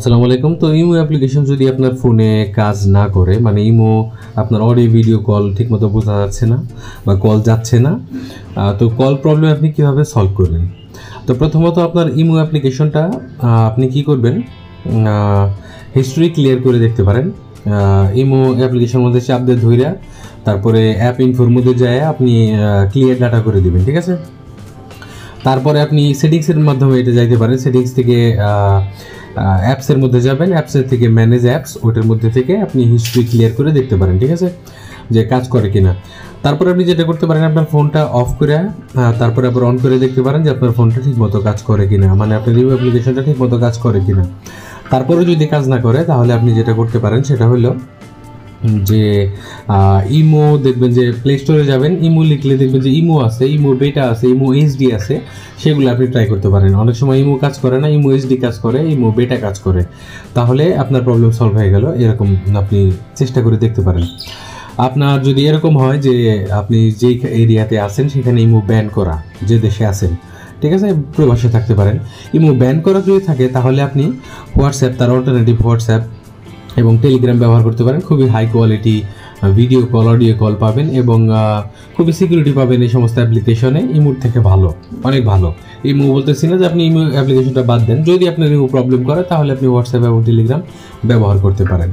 আসসালামু আলাইকুম। তো ইমো অ্যাপ্লিকেশন যদি আপনার ফোনে কাজ না করে, মানে ইমো আপনার অডিও ভিডিও কল ঠিকমতো বোঝা যাচ্ছে না বা কল যাচ্ছে না, তো কল প্রবলেম আপনি কীভাবে সলভ করবেন? তো প্রথমত আপনার ইমো অ্যাপ্লিকেশনটা আপনি কি করবেন, হিস্ট্রি ক্লিয়ার করে দেখতে পারেন। ইমো অ্যাপ্লিকেশনের মধ্যে চাপ দিয়ে ধইরা তারপরে অ্যাপ ইনফোর মধ্যে যায় আপনি ক্লিয়ার ডাটা করে দিবেন, ঠিক আছে? তারপরে আপনি সেটিংসের মাধ্যমে এটা যাইতে পারেন। সেটিংস থেকে অ্যাপসের মধ্যে যাবেন, অ্যাপসের থেকে ম্যানেজ অ্যাপস, ওটার মধ্যে থেকে আপনি হিস্ট্রি ক্লিয়ার করে দেখতে পারেন, ঠিক আছে, যে কাজ করে কিনা। তারপরে আপনি যেটা করতে পারেন, আপনার ফোনটা অফ করে তারপরে আবার অন করে দেখতে পারেন যে আপনার ফোনটা ঠিকমতো কাজ করে কিনা, মানে আপনার ইমো অ্যাপ্লিকেশনটা ঠিকমতো কাজ করে কিনা। তারপরে যদি কাজ না করে তাহলে আপনি যেটা করতে পারেন সেটা হলো যে ইমো দেখবেন যে প্লে স্টোরে যাবেন, ইমো লিখলে দেখবেন যে ইমো আছে, ইমো বেটা আছে, ইমো এইচডি আছে, সেগুলো আপনি ট্রাই করতে পারেন। অনেক সময় ইমো কাজ করে না, ইমো এইচডি কাজ করে, ইমো বেটা কাজ করে, তাহলে আপনার প্রবলেম সলভ হয়ে গেল। এরকম আপনি চেষ্টা করে দেখতে পারেন। আপনার যদি এরকম হয় যে আপনি যেই এরিয়াতে আছেন সেখানে ইমো ব্যান করা, যে দেশে আছেন, ঠিক আছে, প্রবাসে থাকতে পারেন, ইমো ব্যান করা যদি থাকে তাহলে আপনি হোয়াটসঅ্যাপ, তার অল্টারনেটিভ হোয়াটসঅ্যাপ এবং টেলিগ্রাম ব্যবহার করতে পারেন। খুবই high quality video call, audio call পাবেন এবং খুবই সিকিউরিটি পাবেন এই সমস্ত অ্যাপ্লিকেশনে। ইমোর থেকে ভালো, অনেক ভালো। ইমো বলতেছি না যে আপনি ইমো অ্যাপ্লিকেশনটা বাদ দেন, যদি আপনার ইমো প্রবলেম করে তাহলে আপনি হোয়াটসঅ্যাপ এবং টেলিগ্রাম ব্যবহার করতে পারেন।